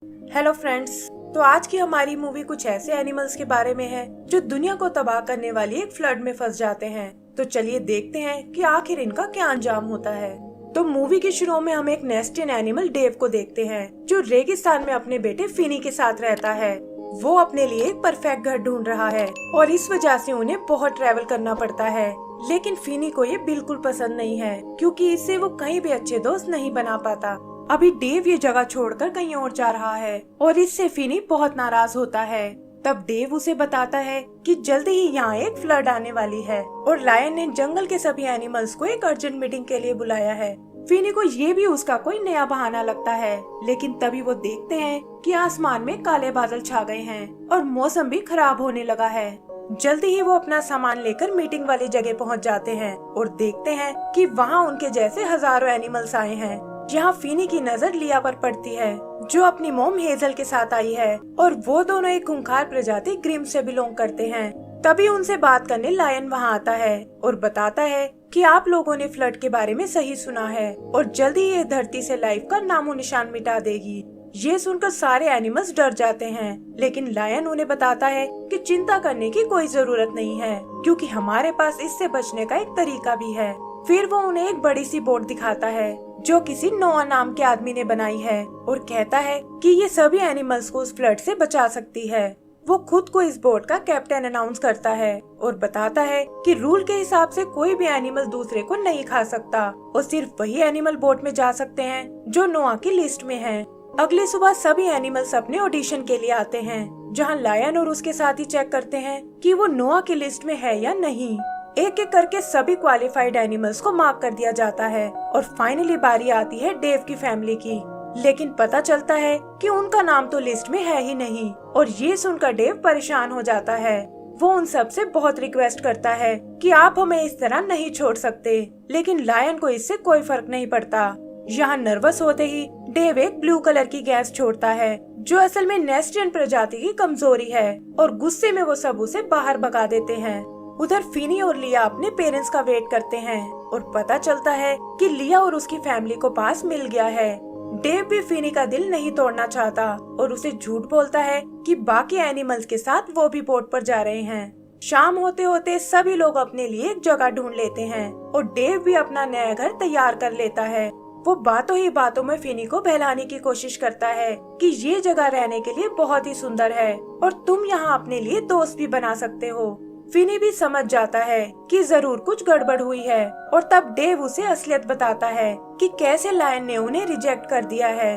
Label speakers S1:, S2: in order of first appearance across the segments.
S1: Hello friends. तो आज की हमारी मूवी कुछ ऐसे एनिमल्स के बारे में है जो दुनिया को तबाह करने वाली एक फ्लड में फंस जाते हैं। तो चलिए देखते हैं कि आखिर इनका क्या अंजाम होता है। तो मूवी की शुरू में हम एक नेस्टियन एनिमल डेव को देखते हैं जो रेगिस्तान में अपने बेटे फिनी के साथ रहता है। वो अपने लिए एक परफेक्ट घर ढूंढ रहा है और इस वजह से उन्हें बहुत ट्रैवल करना पड़ता है। लेकिन फिनी को ये बिल्कुल पसंद नहीं है क्योंकि इससे वो कहीं भी अच्छे दोस्त नहीं बना पाता। अभी डेव ये जगह छोड़कर कहीं और जा रहा है और इससे फिनी बहुत नाराज होता है। तब डेव उसे बताता है कि जल्दी ही यहाँ एक फ्लड आने वाली है और लायन ने जंगल के सभी एनिमल्स को एक अर्जेंट मीटिंग के लिए बुलाया है। फिनी को ये भी उसका कोई नया बहाना लगता है, लेकिन तभी वो देखते हैं कि आसमान में काले बादल छा गए हैं और मौसम भी खराब होने लगा है। जल्दी ही वो अपना सामान लेकर मीटिंग वाली जगह पहुंच जाते हैं और देखते हैं कि वहाँ उनके जैसे हजारों एनिमल्स आए हैं। यहाँ फिनी की नजर लिया पर पड़ती है जो अपनी मोम हेजल के साथ आई है और वो दोनों एक खूंखार प्रजाति ग्रिम से बिलोंग करते हैं। तभी उनसे बात करने लायन वहाँ आता है और बताता है कि आप लोगों ने फ्लड के बारे में सही सुना है और जल्दी ये धरती से लाइफ का नामो निशान मिटा देगी। ये सुनकर सारे एनिमल्स डर जाते हैं, लेकिन लायन उन्हें बताता है कि चिंता करने की कोई जरूरत नहीं है क्योंकि हमारे पास इससे बचने का एक तरीका भी है। फिर वो उन्हें एक बड़ी सी बोट दिखाता है जो किसी नोआ नाम के आदमी ने बनाई है और कहता है कि ये सभी एनिमल्स को उस फ्लड से बचा सकती है। वो खुद को इस बोट का कैप्टन अनाउंस करता है और बताता है कि रूल के हिसाब से कोई भी एनिमल दूसरे को नहीं खा सकता और सिर्फ वही एनिमल बोट में जा सकते हैं जो नोआ की लिस्ट में हैं। अगली सुबह सभी एनिमल्स अपने ऑडिशन के लिए आते हैं जहां लायन और उसके साथी चेक करते हैं कि वो नोआ की लिस्ट में है या नहीं। एक एक करके सभी क्वालिफाइड एनिमल्स को मार्क कर दिया जाता है और फाइनली बारी आती है डेव की फैमिली की। लेकिन पता चलता है कि उनका नाम तो लिस्ट में है ही नहीं और ये सुनकर डेव परेशान हो जाता है। वो उन सब से बहुत रिक्वेस्ट करता है कि आप हमें इस तरह नहीं छोड़ सकते, लेकिन लायन को इससे कोई फर्क नहीं पड़ता। यहाँ नर्वस होते ही डेव एक ब्लू कलर की गैस छोड़ता है जो असल में नेस्टियन प्रजाति की कमजोरी है और गुस्से में वो सब उसे बाहर भगा देते हैं। उधर फिनी और लिया अपने पेरेंट्स का वेट करते हैं और पता चलता है कि लिया और उसकी फैमिली को पास मिल गया है। डेव भी फिनी का दिल नहीं तोड़ना चाहता और उसे झूठ बोलता है कि बाकी एनिमल्स के साथ वो भी बोट पर जा रहे हैं। शाम होते होते सभी लोग अपने लिए एक जगह ढूंढ लेते हैं और डेव भी अपना नया घर तैयार कर लेता है। वो बातों ही बातों में फिनी को बहलाने की कोशिश करता है कि ये जगह रहने के लिए बहुत ही सुंदर है और तुम यहाँ अपने लिए दोस्त भी बना सकते हो। फिनी भी समझ जाता है कि जरूर कुछ गड़बड़ हुई है और तब डेव उसे असलियत बताता है कि कैसे लायन ने उन्हें रिजेक्ट कर दिया है।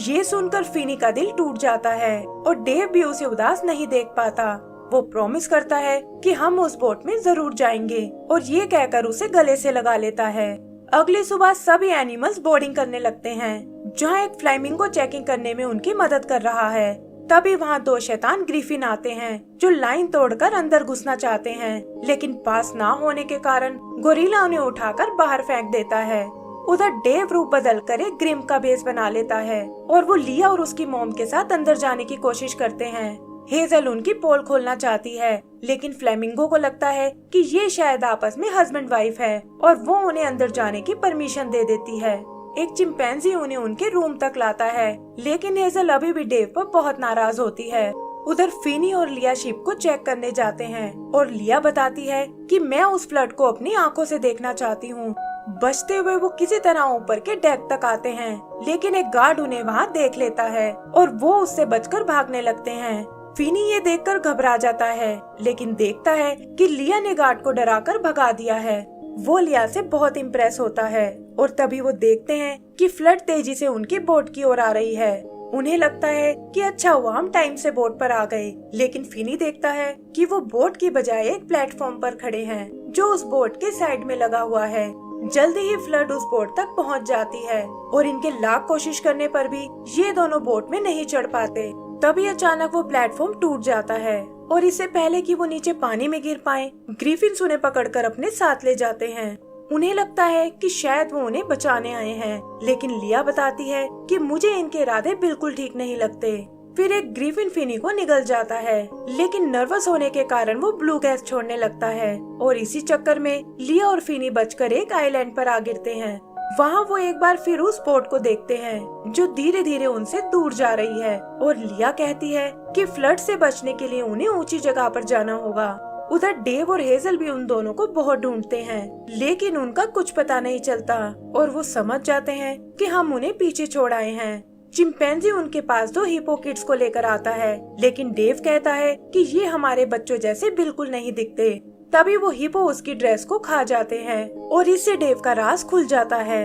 S1: ये सुनकर फिनी का दिल टूट जाता है और डेव भी उसे उदास नहीं देख पाता। वो प्रॉमिस करता है कि हम उस बोट में जरूर जाएंगे और ये कहकर उसे गले से लगा लेता है। अगली सुबह सभी एनिमल्स बोर्डिंग करने लगते हैं जहाँ एक फ्लामिंगो चेकिंग करने में उनकी मदद कर रहा है। तभी वहाँ दो शैतान ग्रिफिन आते हैं जो लाइन तोड़कर अंदर घुसना चाहते हैं, लेकिन पास ना होने के कारण गोरिल्ला उन्हें उठाकर बाहर फेंक देता है। उधर डेव रूप बदलकर एक ग्रिम का बेस बना लेता है और वो लिया और उसकी मॉम के साथ अंदर जाने की कोशिश करते हैं। हेजल उनकी पोल खोलना चाहती है, लेकिन फ्लेमिंगो को लगता है कि ये शायद आपस में हस्बैंड वाइफ है और वो उन्हें अंदर जाने की परमिशन दे देती है। एक चिंपैंजी उन्हें उनके रूम तक लाता है, लेकिन हेजल अभी भी डेव पर बहुत नाराज होती है। उधर फिनी और लिया शिप को चेक करने जाते हैं और लिया बताती है कि मैं उस फ्लड को अपनी आंखों से देखना चाहती हूँ। बचते हुए वो किसी तरह ऊपर के डेक तक आते हैं, लेकिन एक गार्ड उन्हें वहाँ देख लेता है और वो उससे बचकर भागने लगते हैं। फिनी ये देखकर घबरा जाता है, लेकिन देखता है कि लिया ने गार्ड को डराकर भगा दिया है। वो लिया से बहुत इम्प्रेस होता है और तभी वो देखते हैं कि फ्लड तेजी से उनकी बोट की ओर आ रही है। उन्हें लगता है कि अच्छा हुआ हम टाइम से बोट पर आ गए, लेकिन फिनी देखता है कि वो बोट की बजाय एक प्लेटफॉर्म पर खड़े हैं जो उस बोट के साइड में लगा हुआ है। जल्दी ही फ्लड उस बोट तक पहुंच जाती है और इनके लाख कोशिश करने पर भी ये दोनों बोट में नहीं चढ़ पाते। तभी अचानक वो प्लेटफॉर्म टूट जाता है और इससे पहले कि वो नीचे पानी में गिर पाएं, ग्रिफिन्स उन्हें पकड़कर अपने साथ ले जाते हैं। उन्हें लगता है कि शायद वो उन्हें बचाने आए हैं, लेकिन लिया बताती है कि मुझे इनके इरादे बिल्कुल ठीक नहीं लगते। फिर एक ग्रिफिन फिनी को निगल जाता है, लेकिन नर्वस होने के कारण वो ब्लू गैस छोड़ने लगता है और इसी चक्कर में लिया और फिनी बचकर एक आइलैंड पर आ गिरते हैं। वहाँ वो एक बार फिर उस बोट को देखते हैं जो धीरे धीरे उनसे दूर जा रही है और लिया कहती है कि फ्लड से बचने के लिए उन्हें ऊंची जगह पर जाना होगा। उधर डेव और हेजल भी उन दोनों को बहुत ढूंढते हैं, लेकिन उनका कुछ पता नहीं चलता और वो समझ जाते हैं कि हम उन्हें पीछे छोड़ आए हैं। चिंपैंजी उनके पास 2 हिप्पो किड्स को लेकर आता है, लेकिन डेव कहता है कि ये हमारे बच्चों जैसे बिल्कुल नहीं दिखते। तभी वो हिप्पो उसकी ड्रेस को खा जाते हैं और इससे डेव का राज खुल जाता है।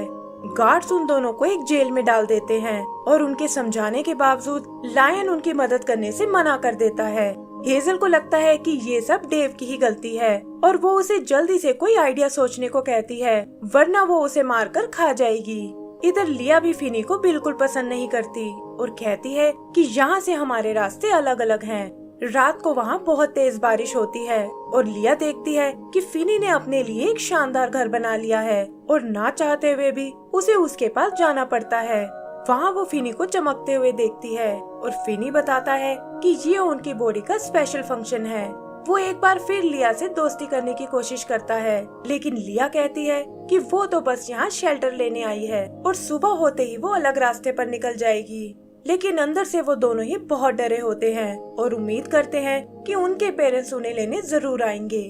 S1: गार्ड्स उन दोनों को एक जेल में डाल देते हैं और उनके समझाने के बावजूद लायन उनकी मदद करने से मना कर देता है। हेजल को लगता है कि ये सब डेव की ही गलती है और वो उसे जल्दी से कोई आइडिया सोचने को कहती है, वरना वो उसे मारकर खा जाएगी। इधर लिया भी फिनी को बिल्कुल पसंद नहीं करती और कहती है कि यहाँ से हमारे रास्ते अलग अलग हैं। रात को वहाँ बहुत तेज बारिश होती है और लिया देखती है कि फिनी ने अपने लिए एक शानदार घर बना लिया है और ना चाहते हुए भी उसे उसके पास जाना पड़ता है। वहाँ वो फिनी को चमकते हुए देखती है और फिनी बताता है कि ये उनकी बॉडी का स्पेशल फंक्शन है। वो एक बार फिर लिया से दोस्ती करने की कोशिश करता है, लेकिन लिया कहती है कि वो तो बस यहाँ शेल्टर लेने आई है और सुबह होते ही वो अलग रास्ते पर निकल जाएगी। लेकिन अंदर से वो दोनों ही बहुत डरे होते हैं और उम्मीद करते हैं कि उनके पेरेंट्स उन्हें लेने जरूर आएंगे।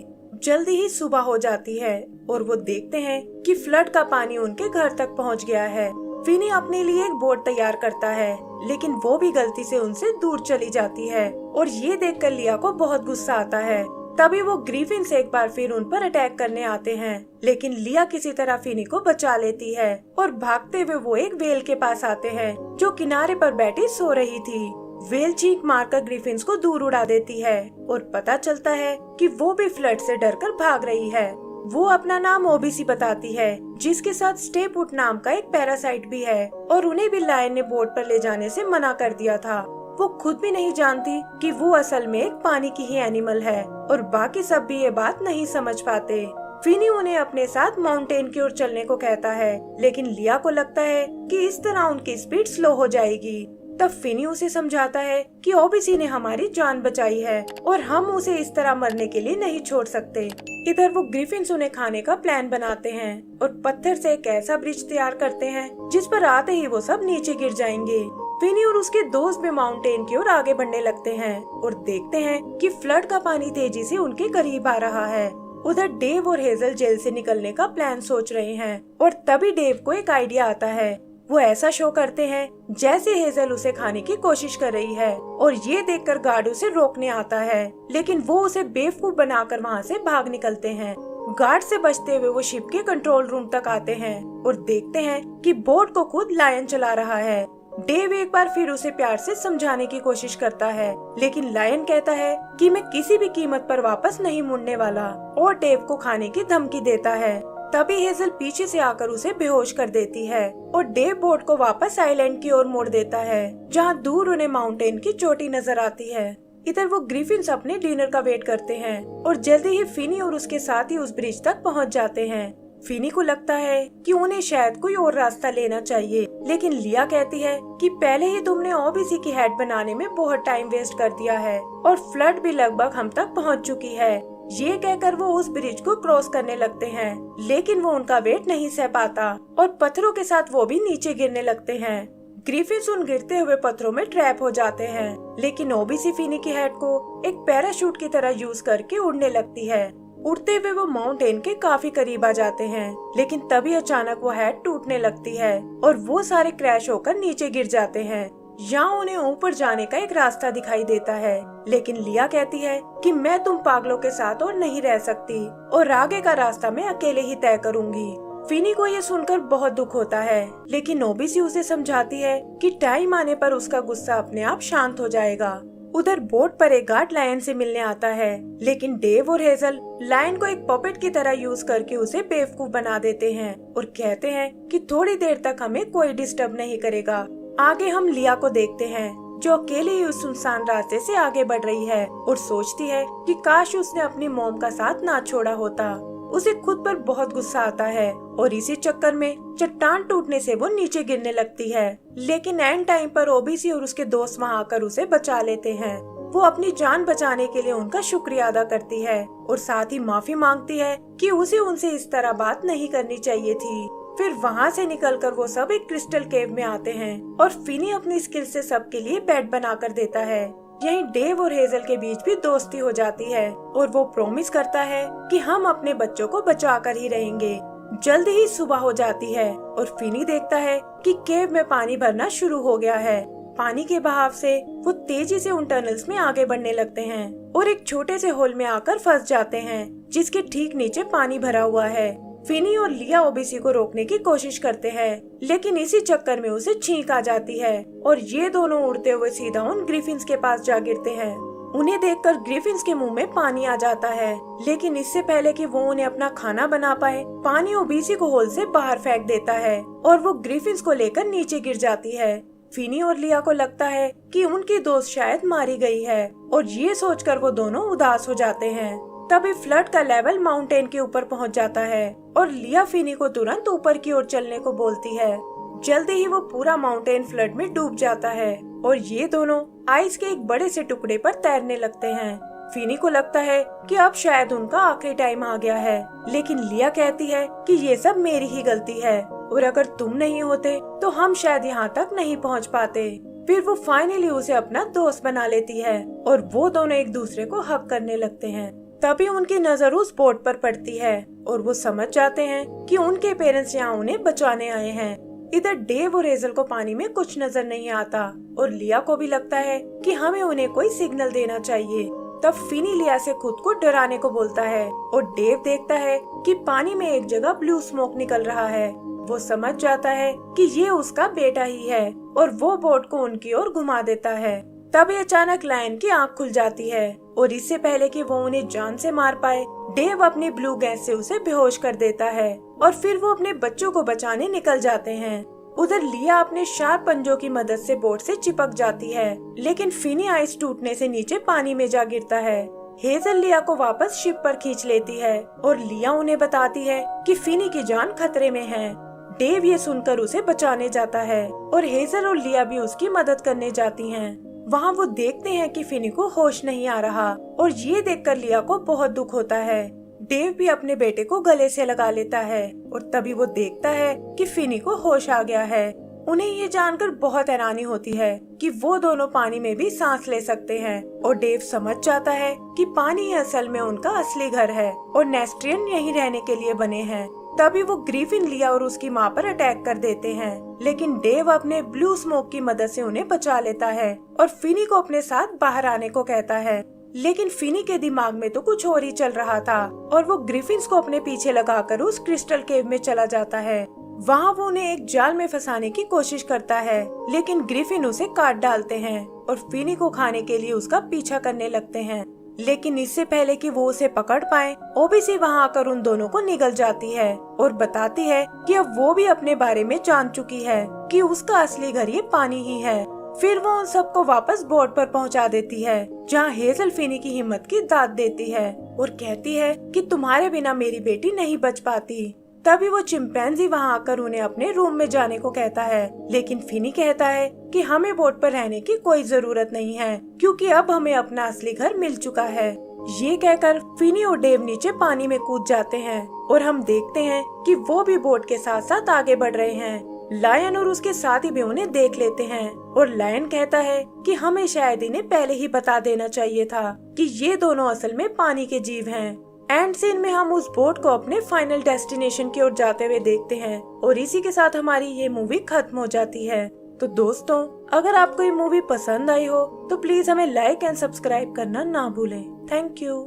S1: जल्दी ही सुबह हो जाती है और वो देखते हैं कि फ्लड का पानी उनके घर तक पहुंच गया है। फिनी अपने लिए एक बोट तैयार करता है, लेकिन वो भी गलती से उनसे दूर चली जाती है और ये देखकर लिया को बहुत गुस्सा आता है। तभी वो ग्रीफिन्स एक बार फिर उन पर अटैक करने आते हैं, लेकिन लिया किसी तरह फिनी को बचा लेती है और भागते हुए वो एक व्हेल के पास आते हैं जो किनारे पर बैठी सो रही थी। व्हेल चीख मारकर ग्रीफिन्स को दूर उड़ा देती है और पता चलता है कि वो भी फ्लड से डरकर भाग रही है। वो अपना नाम ओबीसी बताती है, जिसके साथ स्टेपुट नाम का एक पैरासाइट भी है और उन्हें भी लायन ने बोट पर ले जाने से मना कर दिया था। वो खुद भी नहीं जानती कि वो असल में एक पानी की ही एनिमल है और बाकी सब भी ये बात नहीं समझ पाते। फिनी उन्हें अपने साथ माउंटेन की ओर चलने को कहता है, लेकिन लिया को लगता है कि इस तरह उनकी स्पीड स्लो हो जाएगी। तब फिनी उसे समझाता है कि ओबीसी ने हमारी जान बचाई है और हम उसे इस तरह मरने के लिए नहीं छोड़ सकते। इधर वो ग्रिफिन्स उन्हें खाने का प्लान बनाते हैं और पत्थर से एक ऐसा ब्रिज तैयार करते हैं जिस पर आते ही वो सब नीचे गिर जाएंगे। फिनी और उसके दोस्त भी माउंटेन की ओर आगे बढ़ने लगते हैं और देखते हैं कि फ्लड का पानी तेजी से उनके करीब आ रहा है। उधर डेव और हेजल जेल से निकलने का प्लान सोच रहे हैं और तभी डेव को एक आइडिया आता है। वो ऐसा शो करते हैं जैसे हेजल उसे खाने की कोशिश कर रही है और ये देखकर गार्ड उसे रोकने आता है, लेकिन वो उसे बेवकूफ बनाकर वहाँ से भाग निकलते हैं। गार्ड से बचते हुए वो शिप के कंट्रोल रूम तक आते हैं और देखते हैं कि बोट को खुद लायन चला रहा है। डेव एक बार फिर उसे प्यार से समझाने की कोशिश करता है, लेकिन लायन कहता है कि मैं किसी भी कीमत पर वापस नहीं मुड़ने वाला और डेव को खाने की धमकी देता है। तभी हेजल पीछे से आकर उसे बेहोश कर देती है और डेव बोट को वापस आइलैंड की ओर मोड़ देता है, जहाँ दूर उन्हें माउंटेन की चोटी नजर आती है। इधर वो ग्रिफिन्स अपने डिनर का वेट करते हैं और जल्दी ही फिनी और उसके साथी उस ब्रिज तक पहुँच जाते हैं। फिनी को लगता है कि उन्हें शायद कोई और रास्ता लेना चाहिए, लेकिन लिया कहती है कि पहले ही तुमने ओबीसी की हेड बनाने में बहुत टाइम वेस्ट कर दिया है और फ्लड भी लगभग हम तक पहुंच चुकी है। ये कहकर वो उस ब्रिज को क्रॉस करने लगते हैं, लेकिन वो उनका वेट नहीं सह पाता और पत्थरों के साथ वो भी नीचे गिरने लगते हैं। ग्रिफिन्स उन गिरते हुए पत्थरों में ट्रैप हो जाते हैं, लेकिन ओबीसी फिनी की हेड को एक पैराशूट की तरह यूज करके उड़ने लगती है। उड़ते हुए वो माउंटेन के काफी करीब आ जाते हैं, लेकिन तभी अचानक वो हेड टूटने लगती है और वो सारे क्रैश होकर नीचे गिर जाते हैं। यहाँ उन्हें ऊपर जाने का एक रास्ता दिखाई देता है, लेकिन लिया कहती है कि मैं तुम पागलों के साथ और नहीं रह सकती और आगे का रास्ता मैं अकेले ही तय करूंगी। फिनी को ये सुनकर बहुत दुख होता है, लेकिन ओबीसी उसे समझाती है कि टाइम आने पर उसका गुस्सा अपने आप शांत हो जाएगा। उधर बोट पर एक गार्ड लायन से मिलने आता है, लेकिन डेव और हेजल लायन को एक पपेट की तरह यूज करके उसे बेवकूफ बना देते हैं और कहते हैं कि थोड़ी देर तक हमें कोई डिस्टर्ब नहीं करेगा। आगे हम लिया को देखते हैं जो अकेले ही उस सुनसान रास्ते से आगे बढ़ रही है और सोचती है कि काश उसने अपनी मॉम का साथ ना छोड़ा होता। उसे खुद पर बहुत गुस्सा आता है और इसी चक्कर में चट्टान टूटने से वो नीचे गिरने लगती है, लेकिन एंड टाइम पर ओबीसी और उसके दोस्त वहाँ आकर उसे बचा लेते हैं। वो अपनी जान बचाने के लिए उनका शुक्रिया अदा करती है और साथ ही माफी मांगती है कि उसे उनसे इस तरह बात नहीं करनी चाहिए थी। फिर वहाँ से निकलकर वो सब एक क्रिस्टल केव में आते हैं और फिनी अपनी स्किल से सबके लिए बेड बना कर देता है। यहीं डेव और हेजल के बीच भी दोस्ती हो जाती है और वो प्रॉमिस करता है कि हम अपने बच्चों को बचा कर ही रहेंगे। जल्दी ही सुबह हो जाती है और फिनी देखता है कि केव में पानी भरना शुरू हो गया है। पानी के बहाव से वो तेजी से उन टनल्स में आगे बढ़ने लगते हैं और एक छोटे से होल में आकर फंस जाते हैं जिसके ठीक नीचे पानी भरा हुआ है। फिनी और लिया ओबीसी को रोकने की कोशिश करते हैं, लेकिन इसी चक्कर में उसे छींक आ जाती है और ये दोनों उड़ते हुए सीधा उन ग्रिफिन्स के पास जा गिरते हैं। उन्हें देखकर ग्रिफिन्स के मुंह में पानी आ जाता है, लेकिन इससे पहले कि वो उन्हें अपना खाना बना पाए, पानी ओबीसी को होल से बाहर फेंक देता है और वो ग्रिफिन्स को लेकर नीचे गिर जाती है। फिनी और लिया को लगता है कि उनकी दोस्त शायद मारी गई है और ये सोचकर वो दोनों उदास हो जाते हैं। तभी फ्लड का लेवल माउंटेन के ऊपर पहुंच जाता है और लिया फिनी को तुरंत ऊपर की ओर चलने को बोलती है। जल्दी ही वो पूरा माउंटेन फ्लड में डूब जाता है और ये दोनों आइस के एक बड़े से टुकड़े पर तैरने लगते हैं। फिनी को लगता है कि अब शायद उनका आखिरी टाइम आ गया है, लेकिन लिया कहती है कि ये सब मेरी ही गलती है और अगर तुम नहीं होते तो हम शायद यहाँ तक नहीं पहुँच पाते। फिर वो फाइनली उसे अपना दोस्त बना लेती है और वो दोनों एक दूसरे को हग करने लगते हैं। तभी उनकी नजर उस बोट पर पड़ती है और वो समझ जाते हैं कि उनके पेरेंट्स यहाँ उन्हें बचाने आए हैं। इधर डेव और हेजल को पानी में कुछ नजर नहीं आता और लिया को भी लगता है कि हमें उन्हें कोई सिग्नल देना चाहिए। तब फिनी लिया से खुद को डराने को बोलता है और डेव देखता है कि पानी में एक जगह ब्लू स्मोक निकल रहा है। वो समझ जाता है कि ये उसका बेटा ही है और वो बोट को उनकी ओर घुमा देता है। तभी अचानक लायन की आंख खुल जाती है और इससे पहले कि वो उन्हें जान से मार पाए, डेव अपनी ब्लू गैस से उसे बेहोश कर देता है और फिर वो अपने बच्चों को बचाने निकल जाते हैं। उधर लिया अपने शार्प पंजों की मदद से बोट से चिपक जाती है, लेकिन फिनी आइस टूटने से नीचे पानी में जा गिरता है। हेजल लिया को वापस शिप पर खींच लेती है और लिया उन्हें बताती है कि फिनी की जान खतरे में है। डेव ये सुनकर उसे बचाने जाता है और हेजल और लिया भी उसकी मदद करने जाती हैं। वहाँ वो देखते हैं कि फिनी को होश नहीं आ रहा और ये देखकर लिया को बहुत दुख होता है। डेव भी अपने बेटे को गले से लगा लेता है और तभी वो देखता है कि फिनी को होश आ गया है। उन्हें ये जानकर बहुत हैरानी होती है कि वो दोनों पानी में भी सांस ले सकते हैं और डेव समझ जाता है कि पानी असल में उनका असली घर है और नेस्ट्रियन यहीं रहने के लिए बने हैं। तभी वो ग्रिफिन लिया और उसकी माँ पर अटैक कर देते हैं, लेकिन डेव अपने ब्लू स्मोक की मदद से उन्हें बचा लेता है और फिनी को अपने साथ बाहर आने को कहता है। लेकिन फिनी के दिमाग में तो कुछ और ही चल रहा था और वो ग्रिफिन्स को अपने पीछे लगाकर उस क्रिस्टल केव में चला जाता है। वहाँ वो उन्हें एक जाल में फंसाने की कोशिश करता है, लेकिन ग्रिफिन उसे काट डालते हैं और फिनी को खाने के लिए उसका पीछा करने लगते हैं। लेकिन इससे पहले कि वो उसे पकड़ पाए, ओबीसी वहाँ आकर उन दोनों को निगल जाती है और बताती है कि अब वो भी अपने बारे में जान चुकी है कि उसका असली घर ये पानी ही है। फिर वो उन सबको वापस बोट पर पहुँचा देती है, जहाँ हेजल फिनी की हिम्मत की दाद देती है और कहती है कि तुम्हारे बिना मेरी बेटी नहीं बच पाती। तभी वो चिंपैंजी वहाँ आकर उन्हें अपने रूम में जाने को कहता है, लेकिन फिनी कहता है कि हमें बोट पर रहने की कोई जरूरत नहीं है क्योंकि अब हमें अपना असली घर मिल चुका है। ये कहकर फिनी और डेव नीचे पानी में कूद जाते हैं और हम देखते हैं कि वो भी बोट के साथ साथ आगे बढ़ रहे हैं। लायन और उसके साथी भी उन्हें देख लेते हैं और लायन कहता है कि हमें शायद इन्हें पहले ही बता देना चाहिए था कि ये दोनों असल में पानी के जीव हैं। एंड सीन में हम उस बोट को अपने फाइनल डेस्टिनेशन की ओर जाते हुए देखते हैं और इसी के साथ हमारी ये मूवी खत्म हो जाती है। तो दोस्तों, अगर आपको ये मूवी पसंद आई हो तो प्लीज हमें लाइक एंड सब्सक्राइब करना ना भूलें। Thank you.